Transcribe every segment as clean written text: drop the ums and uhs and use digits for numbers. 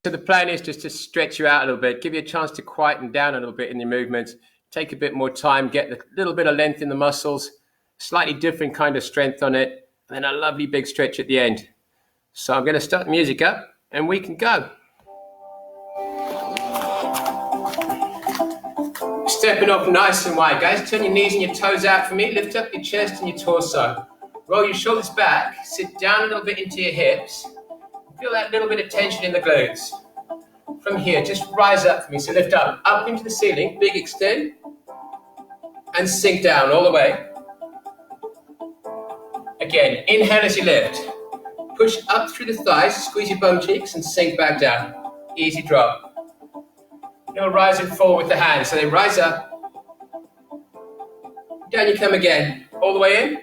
So the plan is just to stretch you out a little bit, give you a chance to quieten down a little bit in your movements, take a bit more time, get a little bit of length in the muscles, slightly different kind of strength on it, and then a lovely big stretch at the end. So I'm going to start the music up and we can go. Stepping off nice and wide, guys. Turn your knees and your toes out for me. Lift up your chest and your torso. Roll your shoulders back. Sit down a little bit into your hips. Feel that little bit of tension in the glutes. From here, just rise up for me. So lift up into the ceiling, big extend, and sink down all the way. Again, inhale as you lift. Push up through the thighs, squeeze your bum cheeks, and sink back down. Easy drop. You'll rise and fall with the hands. So they rise up. Down you come again. All the way in.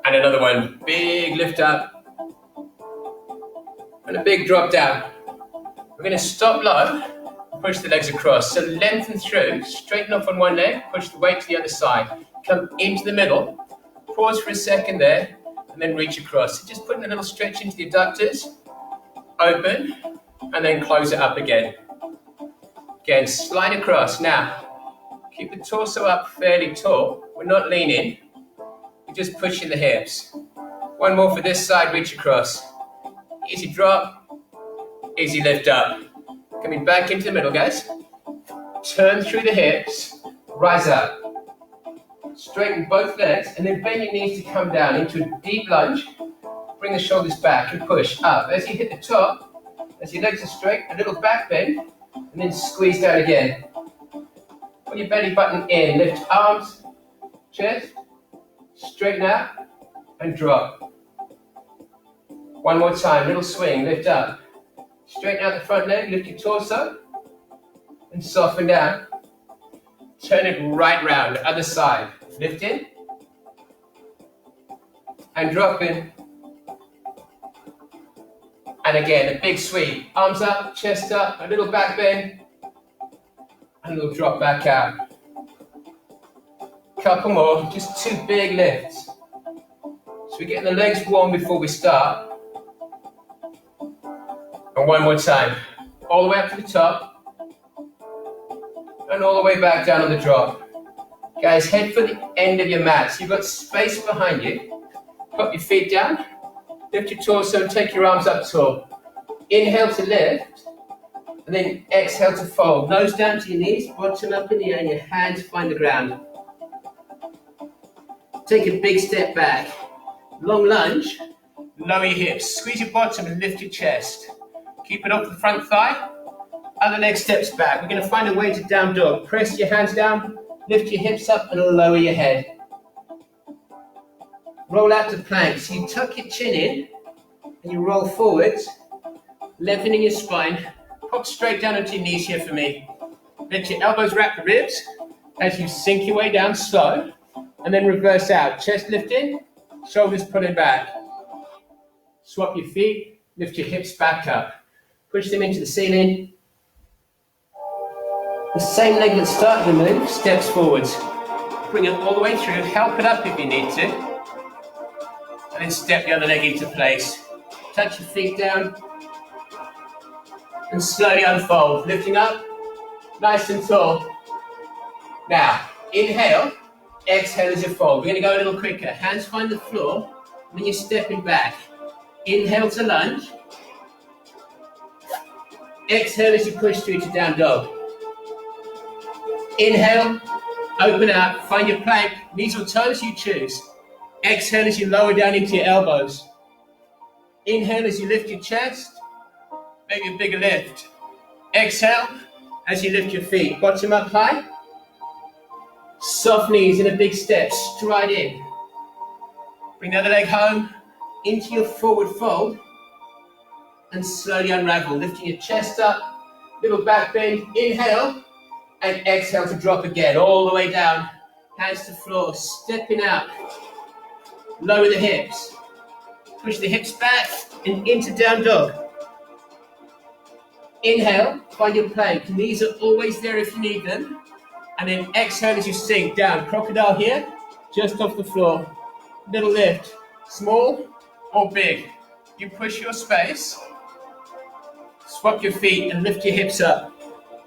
And another one. Big lift up. And a big drop down. We're going to stop low, push the legs across. So lengthen through, straighten off on one leg, push the weight to the other side. Come into the middle, pause for a second there, and then reach across. So just putting a little stretch into the adductors, open, and then close it up again. Again, slide across. Now, keep the torso up fairly tall. We're not leaning, we're just pushing the hips. One more for this side, reach across. Easy drop, easy lift up. Coming back into the middle, guys. Turn through the hips, rise up. Straighten both legs, and then bend your knees to come down into a deep lunge. Bring the shoulders back and push up. As you hit the top, as your legs are straight, a little back bend, and then squeeze down again. Put your belly button in, lift arms, chest, straighten out, and drop. One more time, little swing, lift up. Straighten out the front leg, lift your torso, and soften down. Turn it right round, other side. Lift in, and drop in. And again, a big sweep. Arms up, chest up, a little back bend, and a little drop back out. Couple more, just two big lifts. So we're getting the legs warm before we start. And one more time, all the way up to the top, and all the way back down on the drop. Guys, head for the end of your mat. So you've got space behind you. Pop your feet down, lift your torso and take your arms up tall. Inhale to lift, and then exhale to fold. Nose down to your knees, bottom up in the air, and your hands find the ground. Take a big step back. Long lunge, lower your hips, squeeze your bottom and lift your chest. Keep it off the front thigh. Other leg steps back. We're going to find a way to down dog. Press your hands down, lift your hips up and lower your head. Roll out to plank. So you tuck your chin in and you roll forwards, lengthening your spine. Pop straight down onto your knees here for me. Let your elbows wrap the ribs as you sink your way down slow, and then reverse out. Chest lifting, shoulders pulling back. Swap your feet, lift your hips back up. Push them into the ceiling. The same leg that started the move steps forwards. Bring it all the way through, help it up if you need to. And then step the other leg into place. Touch your feet down. And slowly unfold, lifting up, nice and tall. Now, inhale, exhale as you fold. We're going to go a little quicker. Hands find the floor, and then you're stepping back. Inhale to lunge. Exhale as you push through to down dog. Inhale, open out, find your plank, knees or toes, you choose. Exhale as you lower down into your elbows. Inhale as you lift your chest, maybe a bigger lift. Exhale as you lift your feet, bottom up high. Soft knees in a big step, stride in. Bring the other leg home, into your forward fold. And slowly unravel, lifting your chest up, little back bend, inhale, and exhale to drop again, all the way down, hands to floor, stepping out, lower the hips, push the hips back and into down dog. Inhale, find your plank, knees are always there if you need them, and then exhale as you sink down, crocodile here, just off the floor, little lift, small or big, you push your space. Swap your feet and lift your hips up.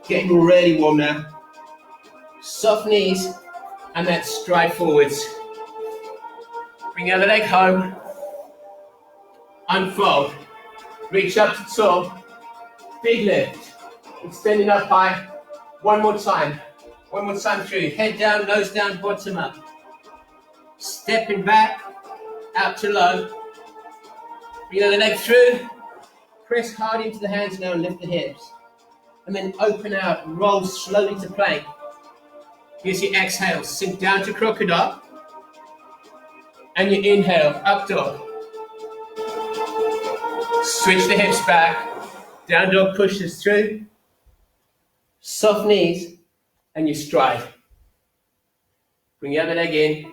Getting really warm now. Soft knees and then stride forwards. Bring your other leg home. Unfold. Reach up to tall. Big lift. Extending up high. One more time. One more time through. Head down, nose down, bottom up. Stepping back, out to low. Bring the other leg through. Press hard into the hands now and lift the hips. And then open out and roll slowly to plank. Here's your exhale. Sink down to crocodile. And your inhale, up dog. Switch the hips back. Down dog pushes through. Soft knees. And you stride. Bring your other leg in.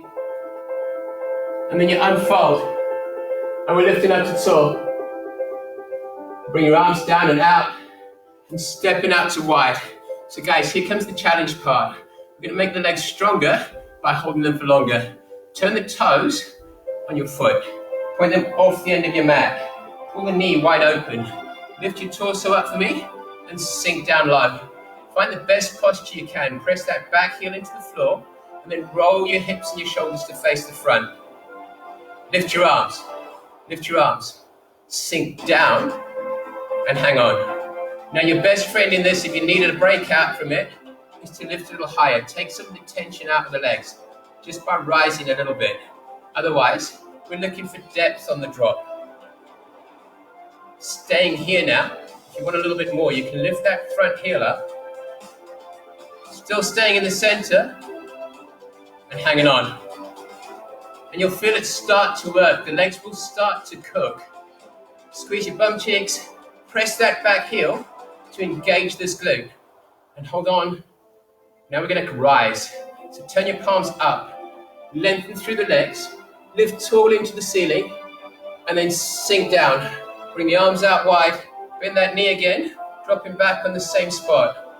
And then you unfold. And we're lifting up to tall. Bring your arms down and out. And stepping out to wide. So guys, here comes the challenge part. We're going to make the legs stronger by holding them for longer. Turn the toes on your foot. Point them off the end of your mat. Pull the knee wide open. Lift your torso up for me and sink down low. Find the best posture you can. Press that back heel into the floor and then roll your hips and your shoulders to face the front. Lift your arms. Lift your arms. Sink down and hang on. Now your best friend in this, if you needed a breakout from it, is to lift a little higher. Take some of the tension out of the legs just by rising a little bit. Otherwise, we're looking for depth on the drop. Staying here now. If you want a little bit more, you can lift that front heel up. Still staying in the center and hanging on. And you'll feel it start to work. The legs will start to cook. Squeeze your bum cheeks. Press that back heel to engage this glute. And hold on. Now we're going to rise. So turn your palms up. Lengthen through the legs. Lift tall into the ceiling. And then sink down. Bring the arms out wide. Bend that knee again. Dropping back on the same spot.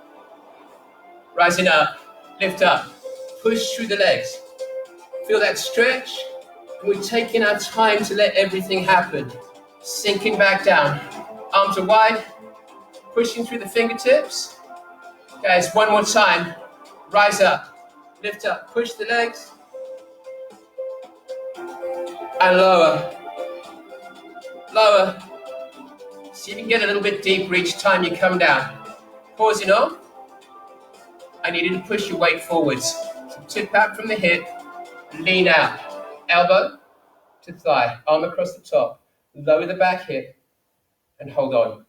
Rising up. Lift up. Push through the legs. Feel that stretch. And we're taking our time to let everything happen. Sinking back down. Arms are wide. Pushing through the fingertips. Guys, one more time. Rise up. Lift up. Push the legs. And lower. Lower. See if you can get a little bit deeper each time you come down. Pausing off. I need you to push your weight forwards. So tip out from the hip. Lean out. Elbow to thigh. Arm across the top. Lower the back hip. And hold on.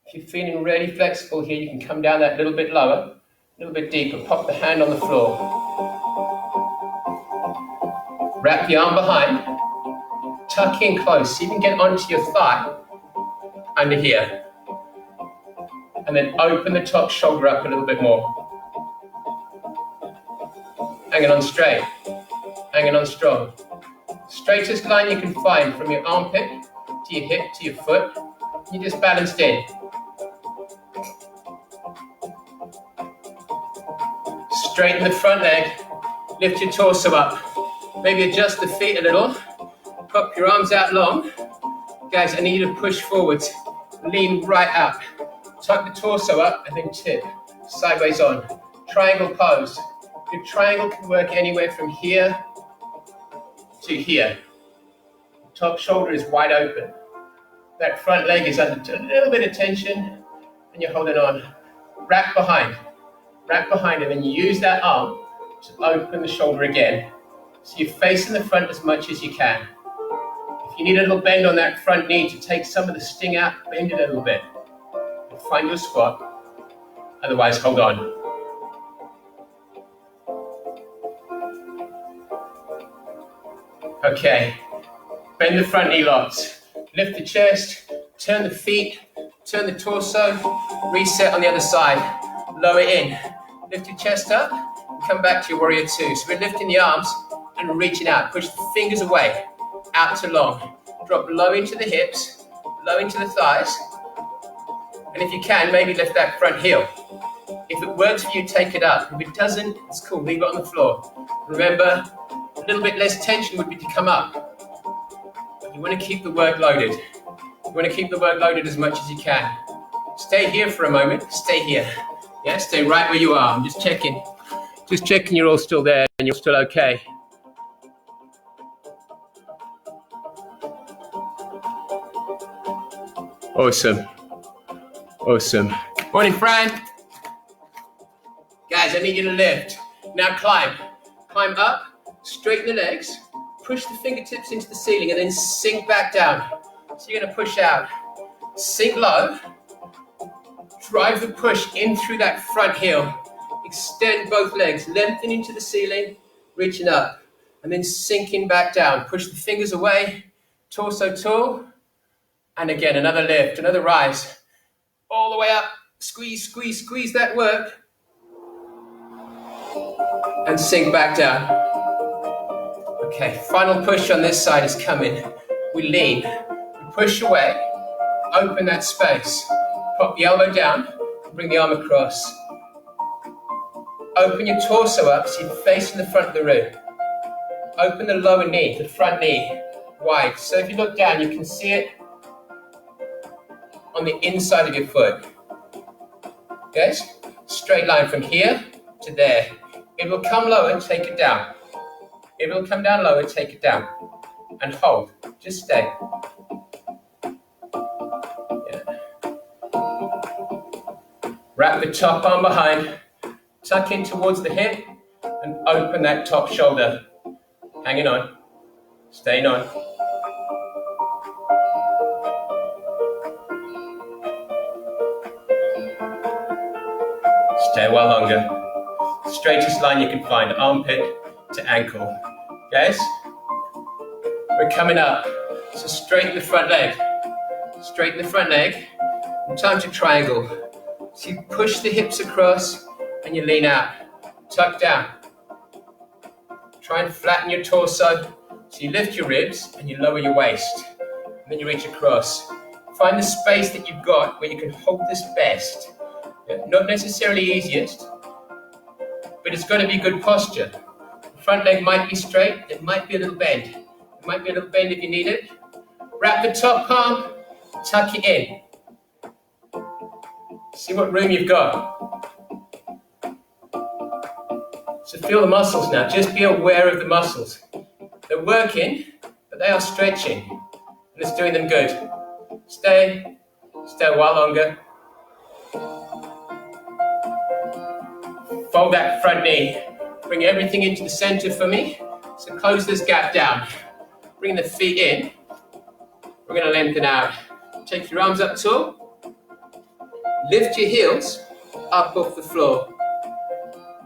If you're feeling really flexible here, you can come down that little bit lower, a little bit deeper. Pop the hand on the floor. Wrap the arm behind. Tuck in close so you can get onto your thigh under here. And then open the top shoulder up a little bit more. Hanging on straight. Hanging on strong. Straightest line you can find from your armpit to your hip to your foot. You just balanced in. Straighten the front leg. Lift your torso up. Maybe adjust the feet a little. Pop your arms out long. Guys, I need you to push forwards. Lean right up. Tuck the torso up and then tip. Sideways on. Triangle pose. Your triangle can work anywhere from here to here. Top shoulder is wide open. That front leg is under a little bit of tension and you're holding on. Wrap behind. Wrap behind and then you use that arm to open the shoulder again. So you're facing the front as much as you can. If you need a little bend on that front knee to take some of the sting out, bend it a little bit. And find your spot. Otherwise, hold on. Okay. Bend the front knee locked. Lift the chest. Turn the feet. Turn the torso. Reset on the other side. Lower in. Lift your chest up. And come back to your warrior two. So we're lifting the arms and reaching out. Push the fingers away. Out to long. Drop low into the hips. Low into the thighs. And if you can, maybe lift that front heel. If it works for you, take it up. If it doesn't, it's cool. Leave it on the floor. Remember, a little bit less tension would be to come up. But you want to keep the work loaded. You want to keep the work loaded as much as you can. Stay here for a moment. Stay here. Yeah, stay right where you are. I'm just checking. Just checking you're all still there and you're still okay. Awesome. Awesome. Morning, Fran. Guys, I need you to lift. Now climb. Climb up, straighten the legs, push the fingertips into the ceiling and then sink back down. So you're going to push out. Sink low. Drive the push in through that front heel. Extend both legs, lengthen into the ceiling, reaching up, and then sinking back down. Push the fingers away, torso tall, and again, another lift, another rise. All the way up, squeeze, squeeze, squeeze that work, and sink back down. Okay, final push on this side is coming. We lean, we push away, open that space, pop the elbow down, bring the arm across. Open your torso up so you're facing the front of the room. Open the lower knee, the front knee, wide. So if you look down, you can see it on the inside of your foot. Okay? Straight line from here to there. It will come lower, take it down. It will come down lower, take it down. And hold. Just stay. Yeah. Wrap the top arm behind. Tuck in towards the hip and open that top shoulder. Hanging on. Staying on. Stay a while longer. Straightest line you can find, armpit to ankle. Guys, we're coming up. So straighten the front leg. Straighten the front leg. And time to triangle. So you push the hips across and you lean out. Tuck down. Try and flatten your torso. So you lift your ribs and you lower your waist. And then you reach across. Find the space that you've got where you can hold this best. Not necessarily easiest, but it's got to be good posture. The front leg might be straight, it might be a little bend. It might be a little bend if you need it. Wrap the top palm, tuck it in. See what room you've got. So feel the muscles now, just be aware of the muscles. They're working, but they are stretching, and it's doing them good. Stay a while longer. Fold that front knee. Bring everything into the center for me. So close this gap down. Bring the feet in. We're going to lengthen out. Take your arms up tall. Lift your heels up off the floor.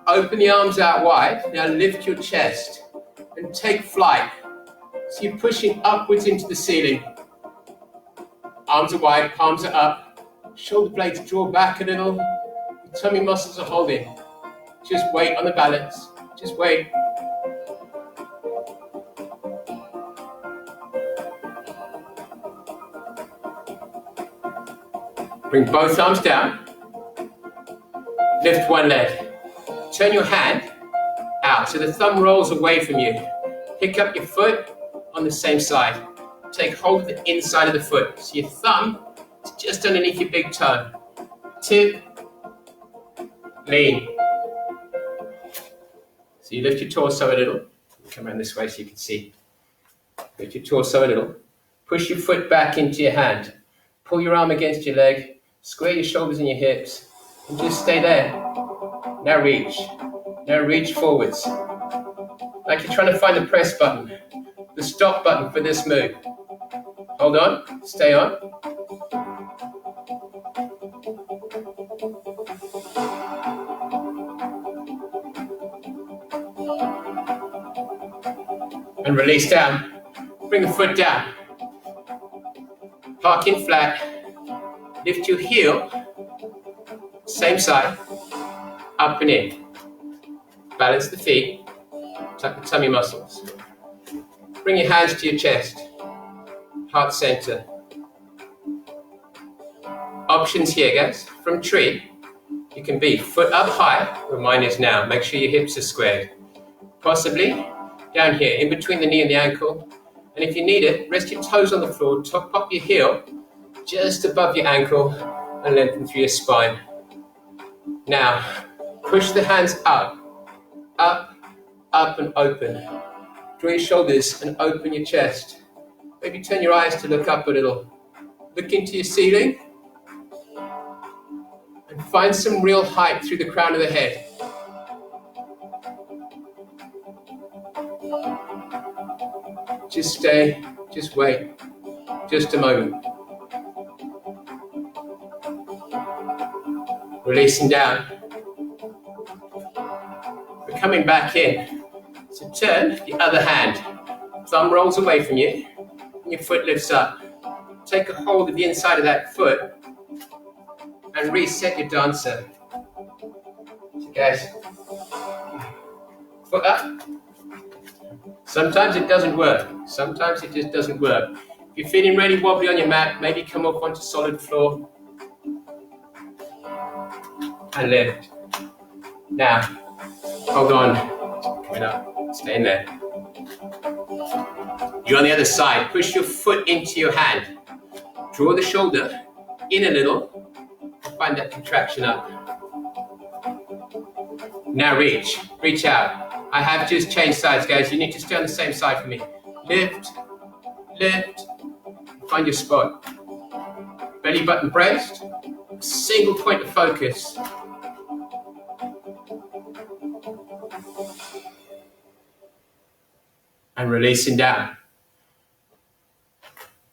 Open the arms out wide. Now lift your chest and take flight. So you're pushing upwards into the ceiling. Arms are wide, palms are up. Shoulder blades draw back a little. Your tummy muscles are holding. Just wait on the balance. Just wait. Bring both arms down. Lift one leg. Turn your hand out so the thumb rolls away from you. Pick up your foot on the same side. Take hold of the inside of the foot. So your thumb is just underneath your big toe. Tip. Lean. So you lift your torso a little. Come around this way so you can see. Lift your torso a little. Push your foot back into your hand. Pull your arm against your leg. Square your shoulders and your hips. And just stay there. Now reach. Now reach forwards. Like you're trying to find the press button. The stop button for this move. Hold on. Stay on. And release down. Bring the foot down. Park in flat. Lift your heel. Same side. Up and in. Balance the feet. Tuck the tummy muscles. Bring your hands to your chest. Heart center. Options here, guys. From tree, you can be foot up high, where mine is now. Make sure your hips are squared. Possibly down here, in between the knee and the ankle. And if you need it, rest your toes on the floor, pop your heel, just above your ankle and lengthen through your spine. Now, push the hands up, up, up and open. Draw your shoulders and open your chest. Maybe turn your eyes to look up a little. Look into your ceiling and find some real height through the crown of the head. Just stay, just wait, just a moment. Releasing down. We're coming back in. So turn the other hand. Thumb rolls away from you and your foot lifts up. Take a hold of the inside of that foot and reset your dancer. So guys, foot up. Sometimes it doesn't work. Sometimes it just doesn't work. If you're feeling really wobbly on your mat, maybe come up onto solid floor and lift. Now, hold on. Coming up. Stay in there. You're on the other side. Push your foot into your hand. Draw the shoulder in a little. Find that contraction up. Now reach. Reach out. I have just changed sides, guys. You need to stay on the same side for me. Lift, lift, find your spot. Belly button braced, single point of focus. And releasing down.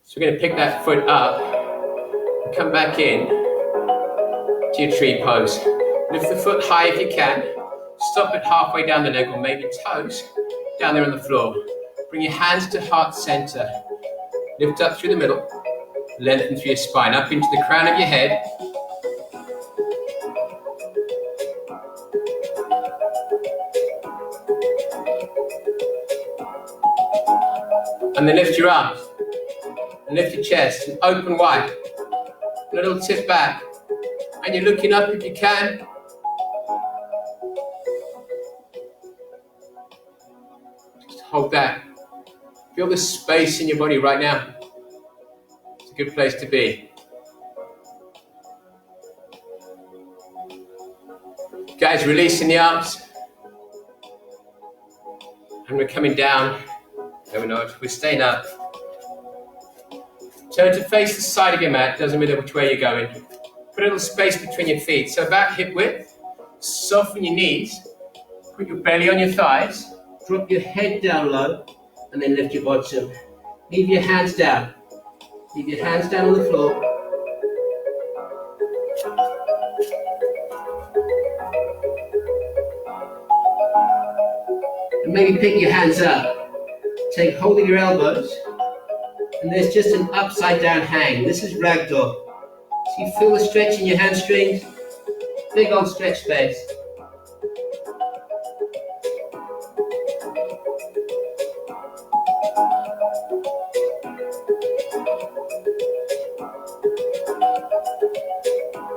So we're going to pick that foot up and come back in to your tree pose. Lift the foot high if you can. Stop it halfway down the leg or maybe toes down there on the floor. Bring your hands to heart center. Lift up through the middle. Lengthen through your spine, up into the crown of your head. And then lift your arms. And lift your chest and open wide. And a little tip back. And you're looking up if you can. Hold that. Feel the space in your body right now. It's a good place to be. Guys, releasing the arms. And we're coming down. No, we're not. We're staying up. Turn to face the side of your mat. Doesn't matter which way you're going. Put a little space between your feet. So about hip width. Soften your knees. Put your belly on your thighs. Drop your head down low, and then lift your bottom. Leave your hands down. Leave your hands down on the floor. And maybe pick your hands up. Take hold of your elbows, and there's just an upside down hang. This is ragdoll. So you feel the stretch in your hamstrings. Big old stretch space.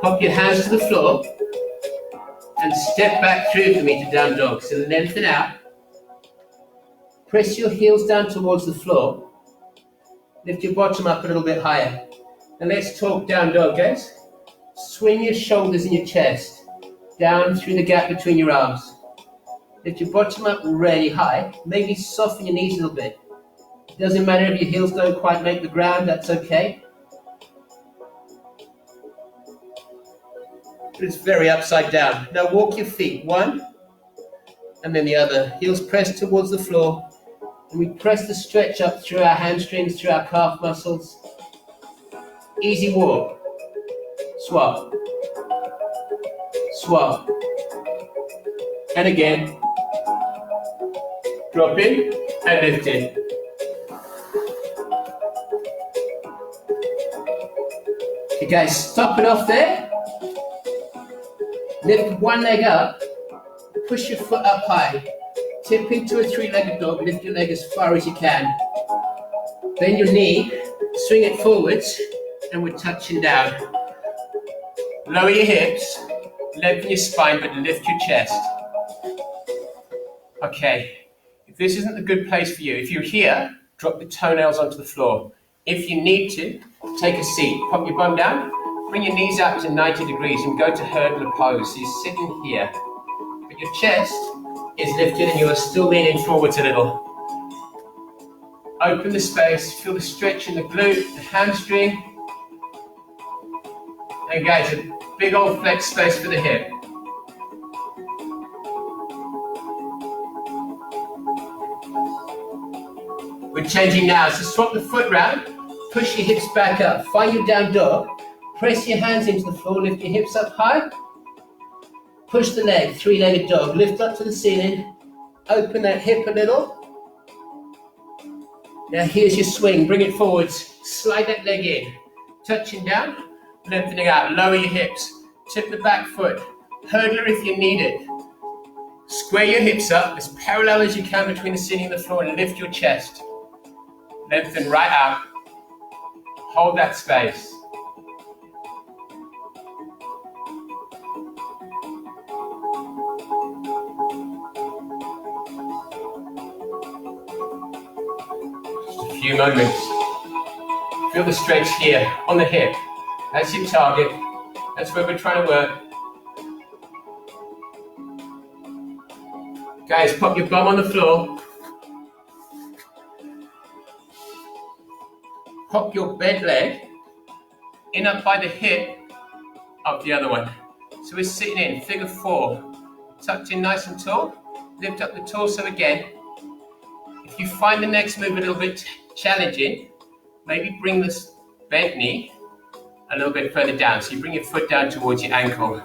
Pop your hands to the floor and step back through for me to down dog. So lengthen out. Press your heels down towards the floor. Lift your bottom up a little bit higher. And let's talk down dog, guys. Swing your shoulders and your chest down through the gap between your arms. Lift your bottom up really high. Maybe soften your knees a little bit. It doesn't matter if your heels don't quite make the ground, that's okay. But it's very upside down. Now walk your feet, one and then the other. Heels pressed towards the floor. And we press the stretch up through our hamstrings, through our calf muscles. Easy walk. Swap. Swap. And again. Drop in and lift in. Okay guys, stop it off there. Lift one leg up, push your foot up high, tip into a three-legged dog, lift your leg as far as you can. Bend your knee, swing it forwards, and we're touching down. Lower your hips, lengthen your spine, but lift your chest. Okay, if this isn't a good place for you, if you're here, drop the toenails onto the floor. If you need to, take a seat. Pop your bum down, bring your knees up to 90 degrees and go to hurdler pose. So you're sitting here, but your chest is lifted and you're still leaning forwards a little. Open the space, feel the stretch in the glute, the hamstring. And guys, a big old flex space for the hip. We're changing now, so swap the foot round, push your hips back up, find your down dog, press your hands into the floor, lift your hips up high, push the leg, three-legged dog, lift up to the ceiling, open that hip a little. Now here's your swing, bring it forwards, slide that leg in, touching down, lengthening out, lower your hips, tip the back foot, hurdler if you need it. Square your hips up as parallel as you can between the ceiling and the floor and lift your chest. Lengthen right out, hold that space. Few moments. Feel the stretch here on the hip. That's your target. That's where we're trying to work. Guys, pop your bum on the floor. Pop your bent leg in up by the hip of the other one. So we're sitting in figure 4. Tucked in nice and tall. Lift up the torso again. If you find the next move a little bit challenging, maybe bring this bent knee a little bit further down. So you bring your foot down towards your ankle.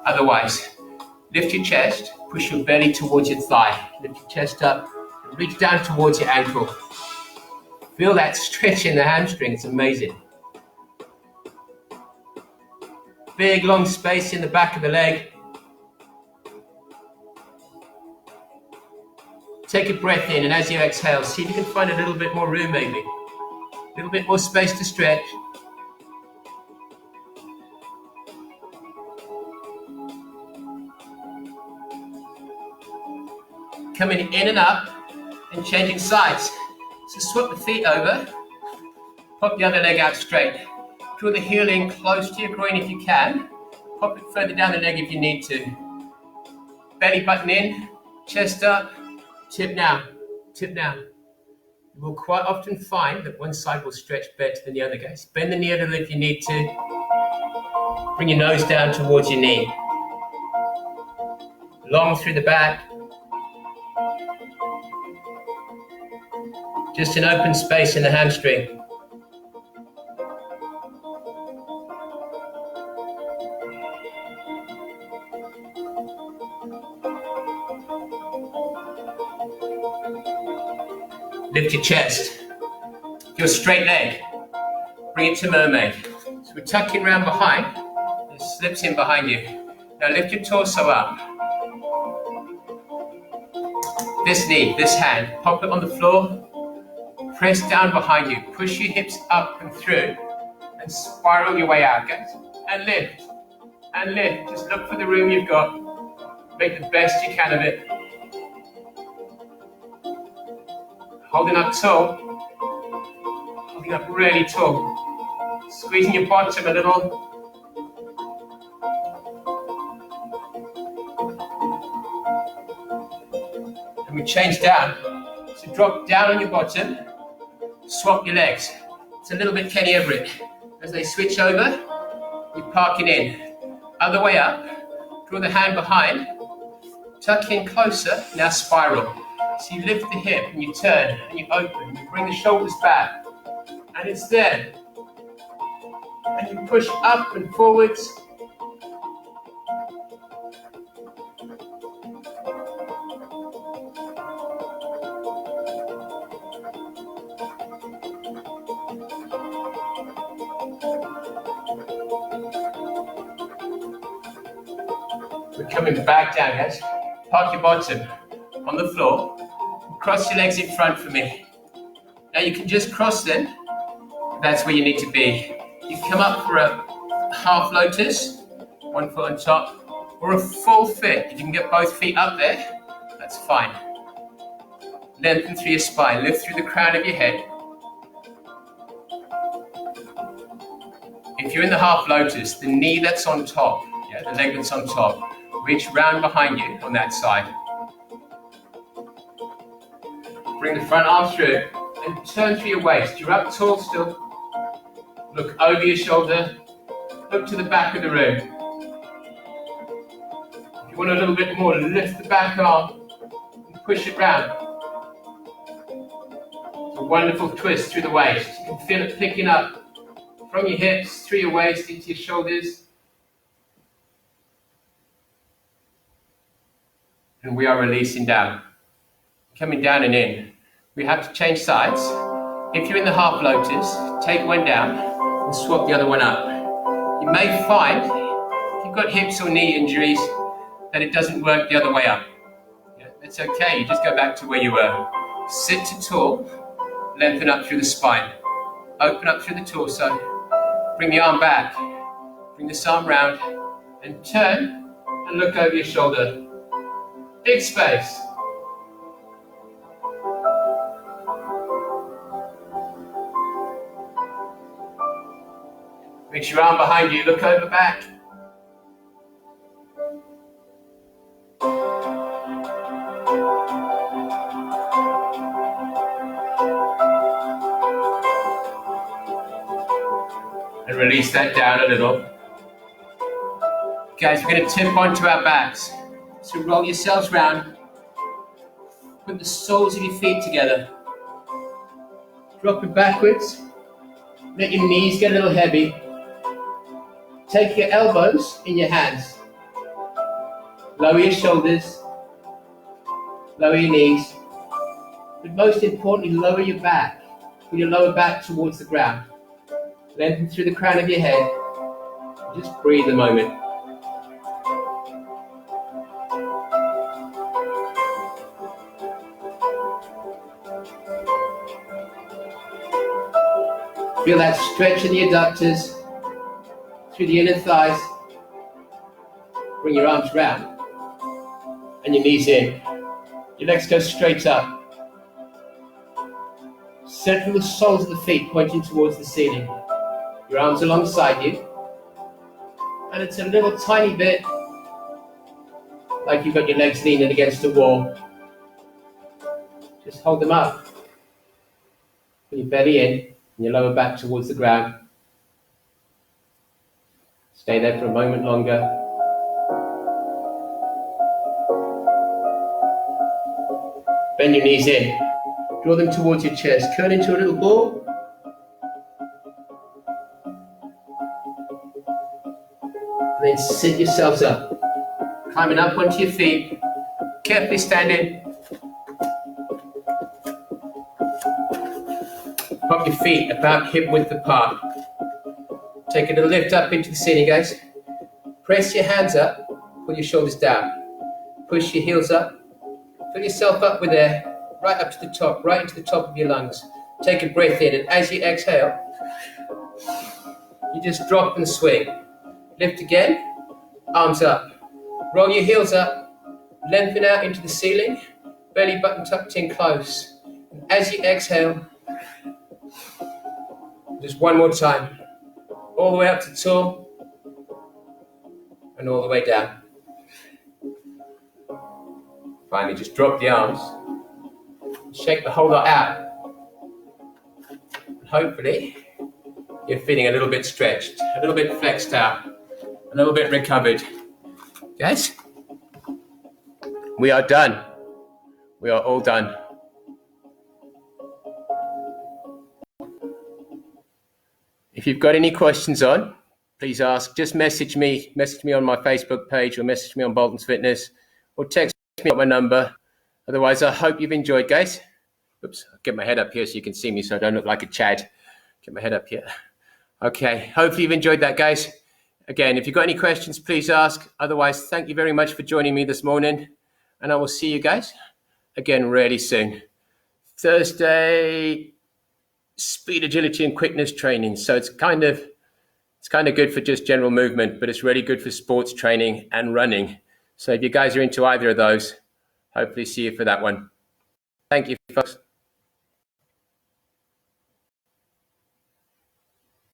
Otherwise, lift your chest, push your belly towards your thigh. Lift your chest up, and reach down towards your ankle. Feel that stretch in the hamstring, it's amazing. Big long space in the back of the leg. Take a breath in, and as you exhale, see if you can find a little bit more room maybe. A little bit more space to stretch. Coming in and up, and changing sides. So swap the feet over, pop the other leg out straight. Draw the heel in close to your groin if you can. Pop it further down the leg if you need to. Belly button in, chest up. Tip now, tip now. You will quite often find that one side will stretch better than the other, guys. Bend the knee a little if you need to. Bring your nose down towards your knee. Long through the back. Just an open space in the hamstring. Lift your chest. Your straight leg. Bring it to mermaid. So we're tucking round behind. It slips in behind you. Now lift your torso up. This knee, this hand, pop it on the floor. Press down behind you. Push your hips up and through. And spiral your way out, guys. And lift. And lift. Just look for the room you've got. Make the best you can of it. Holding up tall, holding up really tall, squeezing your bottom a little. And we change down, so drop down on your bottom, swap your legs. It's a little bit Kenny Everett. As they switch over, you're parking in. Other way up, draw the hand behind, tuck in closer, now spiral. So you lift the hip and you turn and you open, you bring the shoulders back and it's there. And you push up and forwards. We're coming back down, guys. Park your bottom on the floor. Cross your legs in front for me. Now you can just cross them. That's where you need to be. You come up for a half lotus, one foot on top, or a full fit. If you can get both feet up there, that's fine. Lengthen through your spine, lift through the crown of your head. if you're in the half lotus, the knee that's on top, the leg that's on top, reach round behind you on that side. Bring the front arm through and turn through your waist. You're up tall still. Look over your shoulder. Look to the back of the room. If you want a little bit more, lift the back arm and push it round. It's a wonderful twist through the waist. You can feel it picking up from your hips, through your waist, into your shoulders. And we are releasing down. Coming down and in. We have to change sides. If you're in the half lotus, take one down and swap the other one up. You may find, if you've got hips or knee injuries, that it doesn't work the other way up. It's okay, you just go back to where you were. Sit to tall, lengthen up through the spine. Open up through the torso. Bring the arm back. Bring this arm round and turn and look over your shoulder. Big space. Reach your arm behind you, look over back. And release that down a little. Guys, we're going to tip onto our backs. So roll yourselves round. Put the soles of your feet together. Drop it backwards. Let your knees get a little heavy. Take your elbows in your hands. Lower your shoulders. Lower your knees. But most importantly, lower your back. Put your lower back towards the ground. Lengthen through the crown of your head. Just breathe a moment. Feel that stretch in the adductors, through the inner thighs. Bring your arms round and your knees in. Your legs go straight up. Center the soles of the feet pointing towards the ceiling. Your arms alongside you. And it's a little tiny bit like you've got your legs leaning against a wall. Just hold them up. Put your belly in. And your lower back towards the ground. Stay there for a moment longer. Bend your knees in. Draw them towards your chest. Curl into a little ball. And then sit yourselves up. Climbing up onto your feet. Carefully standing. Pop your feet about hip width apart. Take it a lift up into the ceiling, guys. Press your hands up, pull your shoulders down. Push your heels up. Fill yourself up with air, right up to the top, right into the top of your lungs. Take a breath in, and as you exhale, you just drop and swing. Lift again, arms up. Roll your heels up, lengthen out into the ceiling, belly button tucked in close. And as you exhale, just one more time. All the way up to tall and all the way down. Finally, just drop the arms. Shake the whole lot out. Hopefully, you're feeling a little bit stretched, a little bit flexed out, a little bit recovered. Guys, we are done. We are all done. If you've got any questions on, please ask. Just message me on my Facebook page or message me on Bolton's Fitness or text me on my number. Otherwise, I hope you've enjoyed, guys. Oops, I'll get my head up here so you can see me so I don't look like a Chad. Get my head up here. Okay, hopefully you've enjoyed that, guys. Again, if you've got any questions, please ask. Otherwise, thank you very much for joining me this morning. And I will see you guys again really soon. Thursday, speed, agility, and quickness training. So it's kind of good for just general movement, but it's really good for sports training and running. So if you guys are into either of those, hopefully see you for that one. Thank you, folks.